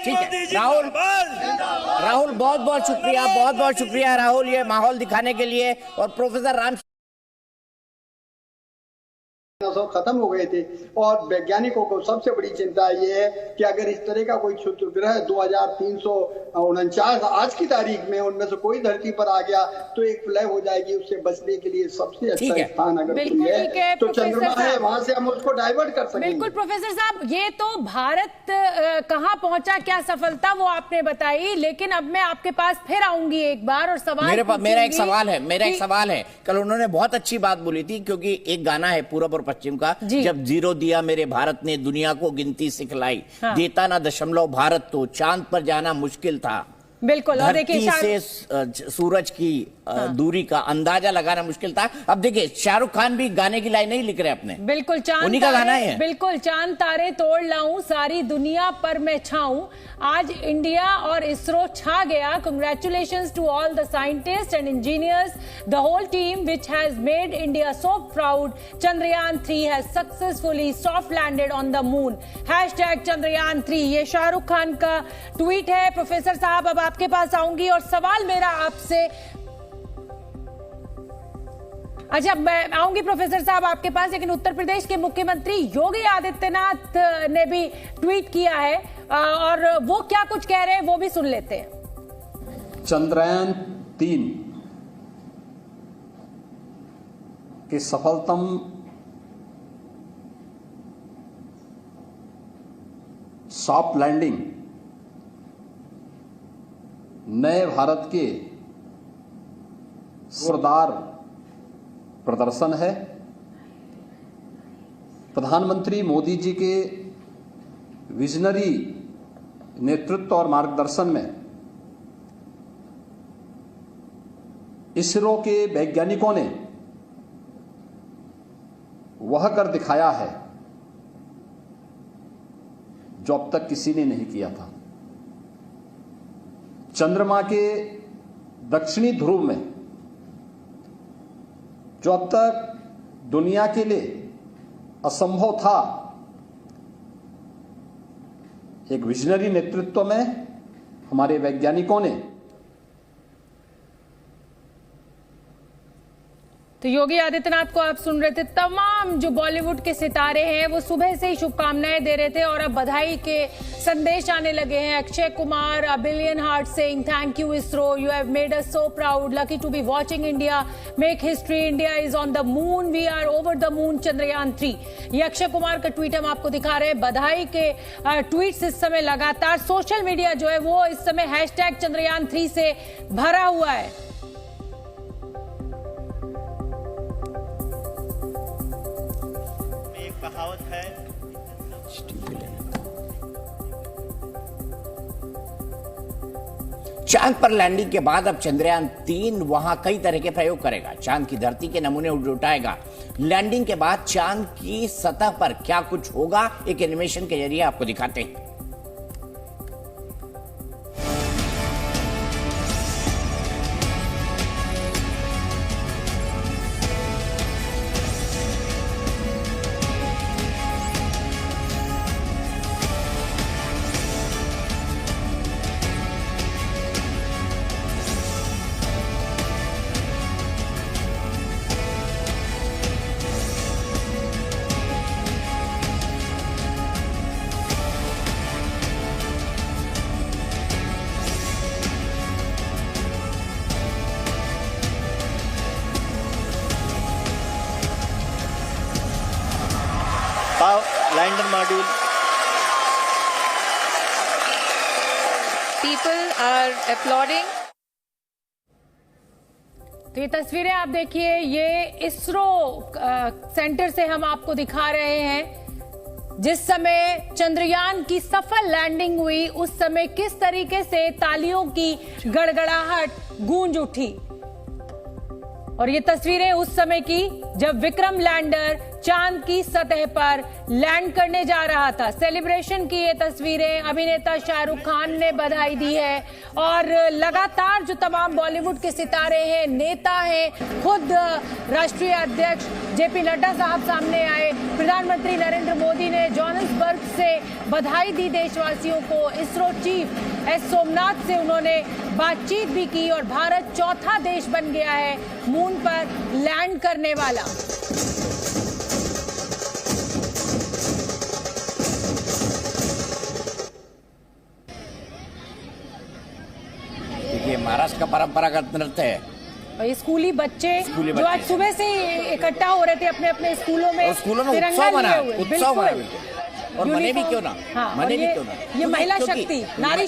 ठीक है राहुल, राहुल बहुत बहुत शुक्रिया राहुल, ये माहौल दिखाने के लिए। और प्रोफेसर राम खत्म हो गए थे और वैज्ञानिकों को सबसे बड़ी चिंता ये है कि अगर इस तरह का कोई क्षुद्र ग्रह 2349 आज की तारीख में उनमें से कोई धरती पर आ गया तो एक फ्लैग हो जाएगी। उससे बचने के लिए सबसे अच्छा स्थान अगर कोई है तो चंद्रमा है, वहां से हम उसको डाइवर्ट कर सकेंगे। बिल्कुल प्रोफेसर साहब, ये तो भारत कहां पहुंचा, क्या सफलता वो आपने बताई, लेकिन अब मैं आपके पास फिर आऊंगी एक बार और सवाल मेरा एक सवाल है। कल उन्होंने बहुत अच्छी बात बोली थी, क्योंकि एक गाना है पूरब और पश्चिम का, जब जीरो दिया मेरे भारत ने दुनिया को गिनती सिखलाई, देता ना दशमलव भारत तो चांद पर जाना मुश्किल था। बिल्कुल, और देखिए से सूरज की दूरी का अंदाजा लगाना मुश्किल था। अब देखिए शाहरुख खान भी गाने की लाइन नहीं लिख रहे अपने, बिल्कुल चांद उन्हीं का गाना है। बिल्कुल, चांद तारे तोड़ लाऊं सारी दुनिया पर मैं छाऊं, आज इंडिया और इसरो छा गया। Congratulations to all the scientists and engineers, the whole team which has made India so proud. Chandrayaan 3 has successfully soft landed on the moon. #Chandrayaan3, ये शाहरुख खान का ट्वीट है। प्रोफेसर साहब अब आपके पास आऊंगी और सवाल मेरा आपसे, अच्छा मैं आऊंगी प्रोफेसर साहब आपके पास, लेकिन उत्तर प्रदेश के मुख्यमंत्री योगी आदित्यनाथ ने भी ट्वीट किया है और वो क्या कुछ कह रहे हैं वो भी सुन लेते हैं। चंद्रयान 3 की सफलतम सॉफ्ट लैंडिंग नए भारत के सरदार प्रदर्शन है। प्रधानमंत्री मोदी जी के विजनरी नेतृत्व और मार्गदर्शन में इसरो के वैज्ञानिकों ने वह कर दिखाया है जो अब तक किसी ने नहीं किया था। चंद्रमा के दक्षिणी ध्रुव में जो अब तक दुनिया के लिए असंभव था, एक विजनरी नेतृत्व में हमारे वैज्ञानिकों ने। तो योगी आदित्यनाथ को आप सुन रहे थे। तमाम जो बॉलीवुड के सितारे हैं वो सुबह से ही शुभकामनाएं दे रहे थे और अब बधाई के संदेश आने लगे हैं। Akshay Kumar, a billion heart saying thank you ISRO, you have made us so proud, lucky to be watching India make history, India is on the moon, we are over the moon, Chandrayaan 3। ये अक्षय कुमार का ट्वीट हम आपको दिखा रहे हैं। बधाई के ट्वीट्स इस समय लगातार सोशल मीडिया जो है वो इस समय #Chandrayaan3 से भरा हुआ है। कहावत है, चांद पर लैंडिंग के बाद अब चंद्रयान 3 वहां कई तरह के प्रयोग करेगा। चांद की धरती के नमूने उठाएगा। लैंडिंग के बाद चांद की सतह पर क्या कुछ होगा, एक एनिमेशन के जरिए आपको दिखाते हैं। Lander module, People are applauding. तो ये तस्वीरें आप देखिए, ये इसरो सेंटर से हम आपको दिखा रहे हैं। जिस समय चंद्रयान की सफल लैंडिंग हुई उस समय किस तरीके से तालियों की गड़गड़ाहट गूंज उठी, और ये तस्वीरें उस समय की जब विक्रम लैंडर चांद की सतह पर लैंड करने जा रहा था। सेलिब्रेशन की ये तस्वीरें, अभिनेता शाहरुख खान ने बधाई दी है और लगातार जो तमाम बॉलीवुड के सितारे हैं, नेता हैं, खुद राष्ट्रीय अध्यक्ष जेपी नड्डा साहब सामने आए, प्रधानमंत्री नरेंद्र मोदी ने जोहान्सबर्ग से बधाई दी देशवासियों को, इसरो चीफ एस सोमनाथ से उन्होंने बातचीत भी की और भारत चौथा देश बन गया है मून पर लैंड करने वाला। ये महाराष्ट्र का परंपरागत नृत्य है और ये स्कूली बच्चे जो आज सुबह से इकट्ठा हो रहे थे अपने अपने स्कूलों में तिरंगा लिए हुए। बिल्कुल, और मने भी क्यों ना, हाँ, मने भी क्यों ना, ये महिला शक्ति, नारी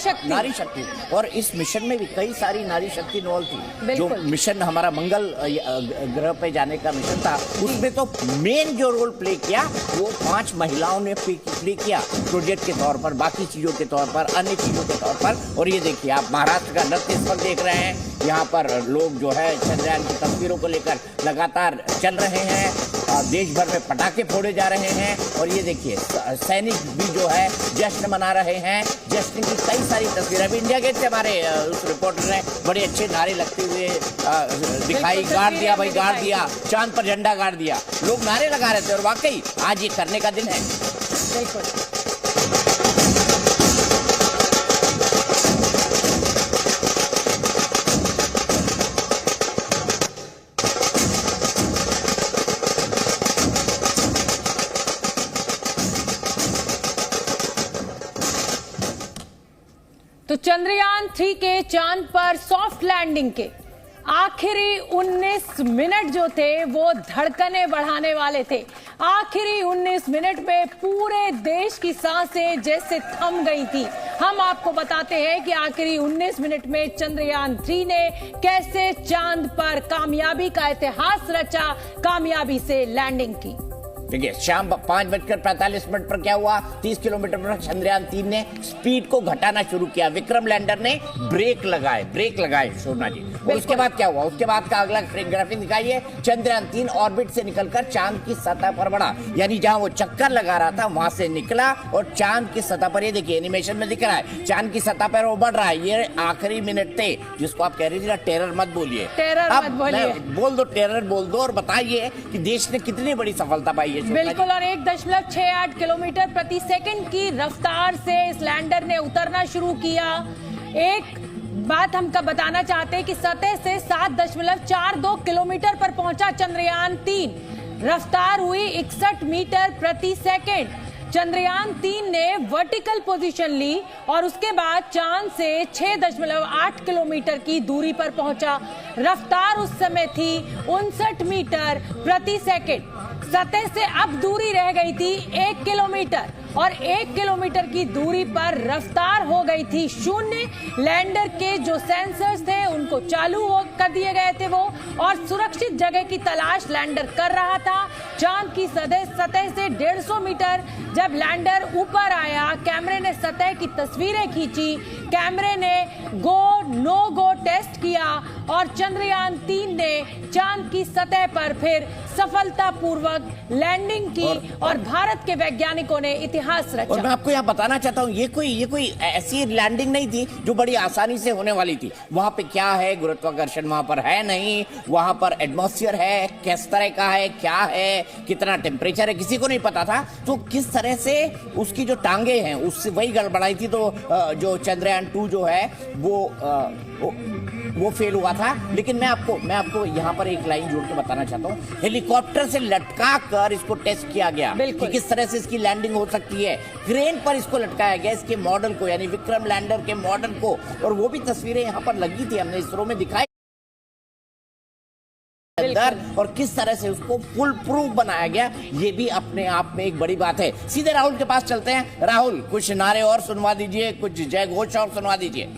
शक्ति और इस मिशन में भी कई सारी नारी शक्ति इन्वॉल्व थी। जो मिशन हमारा मंगल ग्रह पे जाने का मिशन था, उसमें तो मेन जो रोल प्ले किया वो 5 महिलाओं ने प्ले किया, प्रोजेक्ट के तौर पर, बाकी चीजों के तौर पर, अन्य चीजों के तौर पर। और ये देखिए आप महाराष्ट्र का नृत्य इस वक्त देख रहे हैं, यहाँ पर लोग जो है चंद्रयान की तस्वीरों को लेकर लगातार चल रहे हैं, देश भर में पटाखे फोड़े जा रहे हैं। और ये देखिए सैनिक भी जो है जश्न मना रहे हैं, जश्न की कई सारी तस्वीरें। अभी इंडिया गेट से हमारे उस रिपोर्टर ने बड़े अच्छे नारे लगते हुए दिखाई, गाड़ दिया भाई, गाड़ दिया, चांद पर झंडा गाड़ दिया, लोग नारे लगा रहे थे। और वाकई आज ये करने का दिन है। बिल्कुल। तो चंद्रयान 3 के चांद पर सॉफ्ट लैंडिंग के आखिरी 19 मिनट जो थे वो धड़कने बढ़ाने वाले थे। आखिरी 19 मिनट में पूरे देश की सांसें जैसे थम गई थी। हम आपको बताते हैं कि आखिरी 19 मिनट में चंद्रयान 3 ने कैसे चांद पर कामयाबी का इतिहास रचा, कामयाबी से लैंडिंग की। देखिए शाम 5:45 पर क्या हुआ, 30 किलोमीटर पर चंद्रयान 3 ने स्पीड को घटाना शुरू किया। विक्रम लैंडर ने ब्रेक लगाए शोभना जी। और उसके बाद क्या हुआ, उसके बाद का अगला ग्राफिक दिखाइए। चंद्रयान 3 ऑर्बिट से निकलकर चांद की सतह पर बढ़ा, यानी जहां वो चक्कर लगा रहा था वहां से निकला और चांद की सतह पर, ये देखिए एनिमेशन में दिख रहा है, चांद की सतह पर वो बढ़ रहा है। ये आखिरी मिनट थे जिसको आप कह रही थी ना, टेरर मत बोलिए, बोल दो, टेरर बोल दो और बताइए कि देश ने कितनी बड़ी सफलता पाई है। बिल्कुल, और 1.68 किलोमीटर प्रति सेकंड की रफ्तार से इस लैंडर ने उतरना शुरू किया। एक बात हम बताना चाहते हैं कि सतह से 7.42 किलोमीटर पर पहुंचा चंद्रयान 3। रफ्तार हुई 61 मीटर प्रति सेकंड। चंद्रयान 3 ने वर्टिकल पोजीशन ली और उसके बाद चांद से 6.8 किलोमीटर की दूरी पर पहुंचा। रफ्तार उस समय थी 59 मीटर प्रति सेकंड। सतह से अब दूरी रह गई थी 1 किलोमीटर और 1 किलोमीटर की दूरी पर रफ्तार हो गई थी 0। लैंडर के जो सेंसर्स थे उनको चालू कर दिए गए थे वो, और सुरक्षित जगह की तलाश लैंडर कर रहा था। चांद की सतह से 150 मीटर जब लैंडर ऊपर आया, कैमरे ने सतह की तस्वीरें खींची, कैमरे ने गो नो गो टेस्ट किया और चंद्रयान 3 ने चांद की सतह पर फिर सफलतापूर्वक लैंडिंग की और भारत के वैज्ञानिकों ने इतिहास रचा। और मैं आपको यहाँ बताना चाहता हूँ, ये कोई ऐसी लैंडिंग नहीं थी जो बड़ी आसानी से होने वाली थी। वहां पे क्या है, गुरुत्वाकर्षण वहां पर है नहीं, वहां पर एटमॉस्फेयर है, किस तरह का है, क्या है, कितना टेम्परेचर है, किसी को नहीं पता था। तो किस तरह से उसकी जो टांगे हैं उससे वही गड़बड़ाई थी। तो जो चंद्रयान 2 जो है वो फेल हुआ था। लेकिन मैं आपको यहाँ पर एक लाइन जोड़ के बताना चाहता हूँ, हेलीकॉप्टर से लटका कर इसको टेस्ट किया गया कि किस तरह से इसकी लैंडिंग हो सकती है। क्रेन पर इसको लटकाया गया, इसके मॉडल को, यानी विक्रम लैंडर के मॉडल को, और वो भी तस्वीरें यहाँ पर लगी थी, हमने इसरो में दिखाई अंदर, और किस तरह से उसको फुल प्रूफ बनाया गया। ये भी अपने आप में एक बड़ी बात है। सीधे राहुल के पास चलते हैं। राहुल, कुछ नारे और सुनवा दीजिए, कुछ जय घोष और सुनवा दीजिए।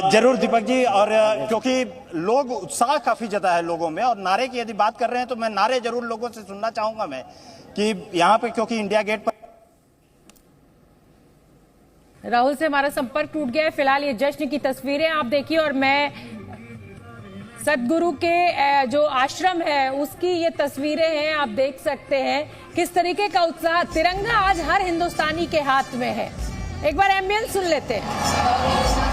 जरूर दीपक जी, और क्योंकि लोग उत्साह काफी ज्यादा है लोगों में, और नारे की यदि बात कर रहे हैं तो मैं नारे जरूर लोगों से सुनना चाहूंगा मैं, कि यहाँ पे क्योंकि इंडिया गेट पर राहुल से हमारा संपर्क टूट गया है। फिलहाल ये जश्न की तस्वीरें आप देखिए और मैं सदगुरु के जो आश्रम है उसकी ये तस्वीरें हैं। आप देख सकते हैं किस तरीके का उत्साह। तिरंगा आज हर हिंदुस्तानी के हाथ में है। एक बार एम्बियंस सुन लेते हैं।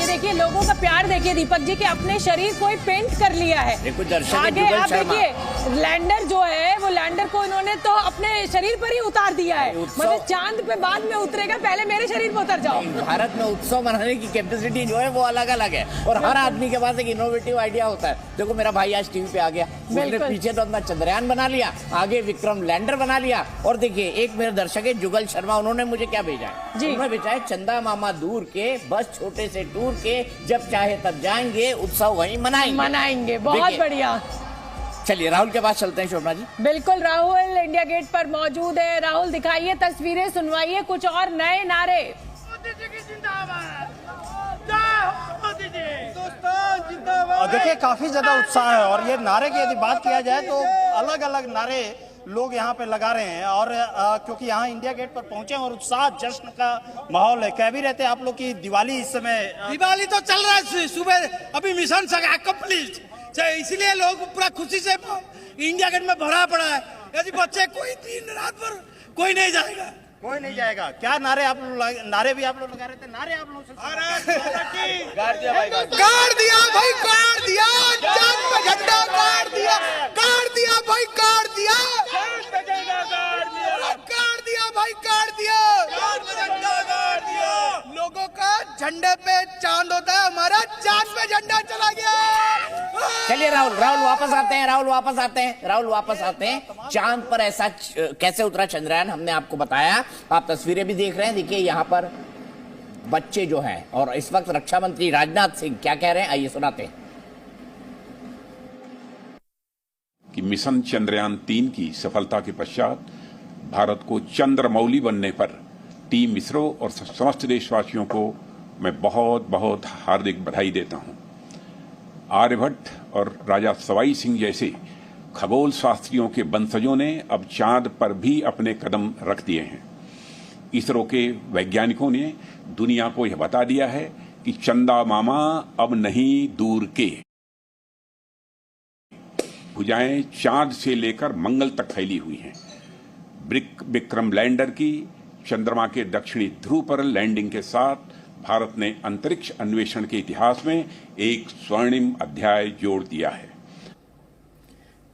देखिए लोगों का प्यार देखिए दीपक जी कि अपने शरीर को ही पेंट कर लिया है। आगे आप देखिए लैंडर जो है वो लैंडर को इन्होंने तो अपने शरीर पर ही उतार दिया है। मतलब चांद पे बाद में उतरेगा, पहले मेरे शरीर पे उतर जाओ। भारत में उत्सव मनाने की कैपेसिटी जो है वो अलग अलग है और हर आदमी के पास एक इनोवेटिव आइडिया होता है। देखो मेरा भाई आज टीवी पे आ गया, उसने पीछे तो अपना चंद्रयान बना लिया, आगे विक्रम लैंडर बना लिया। और देखिए एक मेरे दर्शक है जुगल शर्मा, उन्होंने मुझे क्या भेजा है, उन्होंने भेजा है चंदा मामा दूर के बस छोटे से टूर के, जब चाहे तब जाएंगे उत्सव वहीं मनाएंगे। बहुत बढ़िया। चलिए राहुल के पास चलते हैं शोभना जी। बिल्कुल, राहुल इंडिया गेट पर मौजूद है। राहुल दिखाइए तस्वीरें, सुनवाइए कुछ और नए नारे। देखिए काफी ज्यादा उत्साह है और ये नारे की यदि बात किया जाए तो अलग अलग नारे लोग यहाँ पे लगा रहे हैं। और क्योंकि यहाँ इंडिया गेट पर पहुंचे और उत्साह जश्न का माहौल है। कह भी रहते हैं आप लोग की दिवाली इस समय दिवाली तो चल रहा है सुबह, अभी मिशन कंप्लीट, इसीलिए लोग पूरा खुशी से इंडिया गेट में भरा पड़ा है। यदि बच्चे कोई दिन रात भर कोई नहीं जाएगा। क्या नारे आप लोग नारे भी आप लोग लगा रहे थे? नारे आप लोग गाड़ दिया भाई, गाड़ दिया, चांद पे झंडा गाड़ दिया, गाड़ दिया भाई, गाड़ दिया, गाड़ दिया भाई, गाड़ दिया। लोगों का झंडे पे चांद होता है, हमारा चांद पे झंडा चला गया। चलिए राहुल वापस आते हैं। चांद पर ऐसा कैसे उतरा चंद्रयान, हमने आपको बताया। आप तस्वीरें भी देख रहे हैं। देखिए यहाँ पर बच्चे जो हैं और इस वक्त रक्षा मंत्री राजनाथ सिंह क्या कह रहे हैं, आइए सुनाते हैं। कि मिशन चंद्रयान 3 की सफलता के पश्चात भारत को चंद्रमौली बनने पर टीम इसरो और समस्त देशवासियों को मैं बहुत बहुत हार्दिक बधाई देता हूं। आर्यभट्ट और राजा सवाई सिंह जैसे खगोल शास्त्रियों के वंशजों ने अब चांद पर भी अपने कदम रख दिए हैं। इसरो के वैज्ञानिकों ने दुनिया को यह बता दिया है कि चंदा मामा अब नहीं दूर के। भुजाएं चांद से लेकर मंगल तक फैली हुई हैं। विक्रम लैंडर की चंद्रमा के दक्षिणी ध्रुव पर लैंडिंग के साथ भारत ने अंतरिक्ष अन्वेषण के इतिहास में एक स्वर्णिम अध्याय जोड़ दिया है।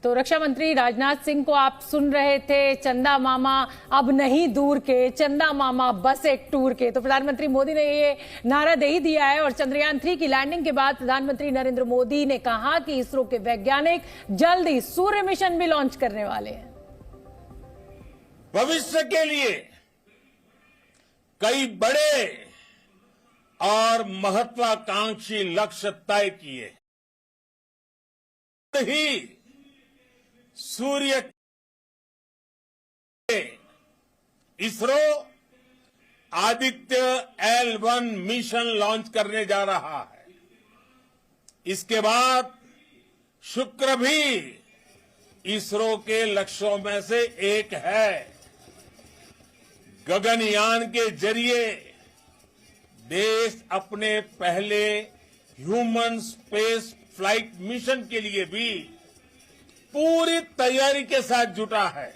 तो रक्षा मंत्री राजनाथ सिंह को आप सुन रहे थे। चंदा मामा अब नहीं दूर के, चंदा मामा बस एक टूर के। तो प्रधानमंत्री मोदी ने ये नारा दे ही दिया है। और चंद्रयान 3 की लैंडिंग के बाद प्रधानमंत्री नरेंद्र मोदी ने कहा कि इसरो के वैज्ञानिक जल्द ही सूर्य मिशन भी लॉन्च करने वाले हैं। भविष्य के लिए कई बड़े और महत्वाकांक्षी लक्ष्य तय किए। ही सूर्य ISRO Aditya L1 mission launch करने जा रहा है। इसके बाद शुक्र भी इसरो के लक्ष्यों में से एक है। गगनयान के जरिए देश अपने पहले ह्यूमन स्पेस फ्लाइट मिशन के लिए भी पूरी तैयारी के साथ जुटा है।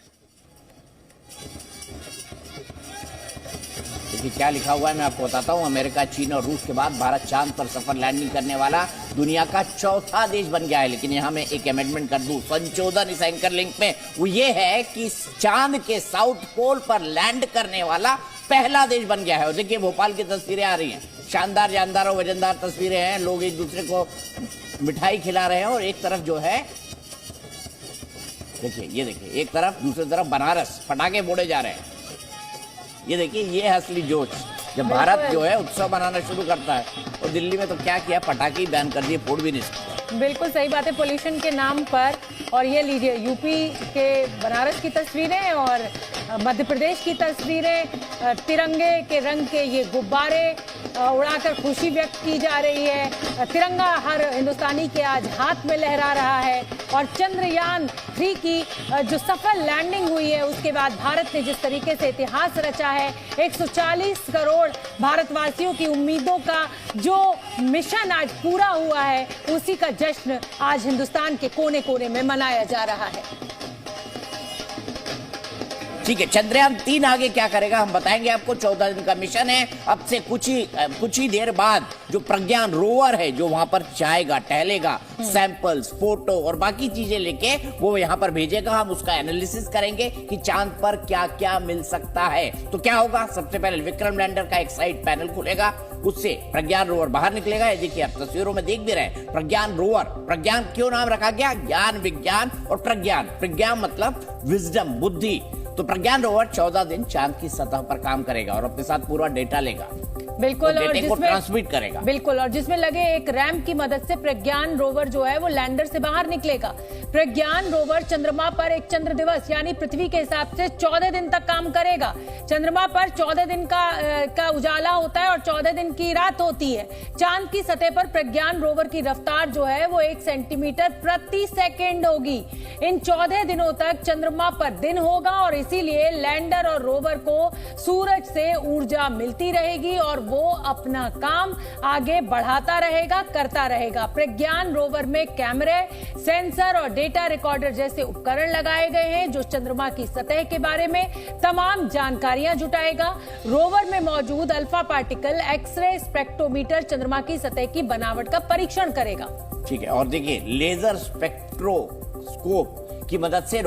देखिए क्या लिखा हुआ है मैं आपको बताता हूं। अमेरिका, चीन और रूस के बाद भारत चांद पर सफल लैंडिंग करने वाला दुनिया का चौथा देश बन गया है। लेकिन यहां मैं एक अमेंडमेंट कर दूं, संशोधन इस एंकर लिंक में, वो ये है कि चांद के साउथ पोल पर लैंड करने वाला पहला देश बन गया है। और देखिए भोपाल की तस्वीरें आ रही हैं, शानदार जानदार और वजनदार तस्वीरें हैं। लोग एक दूसरे को मिठाई खिला रहे हैं और एक तरफ जो है देखिए, ये देखिए, एक तरफ, दूसरी तरफ बनारस, पटाखे फोड़े जा रहे हैं। ये देखिए, ये है असली जोश जब भारत जो है उत्सव मनाना शुरू करता है, और दिल्ली में तो क्या किया, पटाखे बैन कर दिए, फोड़ भी नहीं सकते। बिल्कुल सही बात है, पोल्यूशन के नाम पर। और ये लीजिए यूपी के बनारस की तस्वीरें और मध्य प्रदेश की तस्वीरें, तिरंगे के रंग के ये गुब्बारे उड़ाकर खुशी व्यक्त की जा रही है। तिरंगा हर हिंदुस्तानी के आज हाथ में लहरा रहा है। और चंद्रयान 3 की जो सफल लैंडिंग हुई है, उसके बाद भारत ने जिस तरीके से इतिहास रचा है, 140 करोड़ भारतवासियों की उम्मीदों का जो मिशन आज पूरा हुआ है, उसी का जश्न आज हिंदुस्तान के कोने कोने में मनाया जा रहा है। ठीक है, चंद्रयान 3 आगे क्या करेगा हम बताएंगे आपको। 14 दिन का मिशन है। अब से कुछ ही देर बाद जो प्रज्ञान रोवर है, जो वहां पर जाएगा, टहलेगा, सैंपल्स, फोटो और बाकी चीजें लेके वो यहां पर भेजेगा। हम उसका एनालिसिस करेंगे कि चांद पर क्या क्या मिल सकता है। तो क्या होगा, सबसे पहले विक्रम लैंडर का एक साइड पैनल खुलेगा, उससे प्रज्ञान रोवर बाहर निकलेगा। ये देखिए आप तस्वीरों में देख भी रहे हैं, प्रज्ञान रोवर। प्रज्ञान क्यों नाम रखा गया, ज्ञान, विज्ञान और प्रज्ञान। प्रज्ञान मतलब विजडम, बुद्धि। तो प्रज्ञान रोवर 14 दिन चांद की सतह पर काम करेगा और अपने साथ पूरा डेटा लेगा। बिल्कुल, और डेटा को ट्रांसमिट करेगा। बिल्कुल, और जिसमें लगे एक रैंप की मदद से प्रज्ञान रोवर जो है वो लैंडर से बाहर निकलेगा। प्रज्ञान रोवर चंद्रमा पर एक चंद्र दिवस यानी पृथ्वी के हिसाब से 14 दिन तक काम करेगा। चंद्रमा पर 14 दिन का उजाला होता है और 14 दिन की रात होती है। चांद की सतह पर प्रज्ञान रोवर की रफ्तार जो है वो 1 सेंटीमीटर प्रति सेकेंड होगी। इन 14 दिनों तक चंद्रमा पर दिन होगा और इसीलिए लैंडर और रोवर को सूरज से ऊर्जा मिलती रहेगी और वो अपना काम आगे बढ़ाता रहेगा, करता रहेगा। प्रज्ञान रोवर में कैमरे, सेंसर और डेटा रिकॉर्डर जैसे उपकरण लगाए गए हैं जो चंद्रमा की सतह के बारे में तमाम जानकारियां जुटाएगा। रोवर में मौजूद अल्फा पार्टिकल एक्सरे स्पेक्ट्रोमीटर चंद्रमा की सतह की बनावट का परीक्षण करेगा। ठीक है, और देखिए लेजर स्पेक्ट्रोस्कोप की मदद से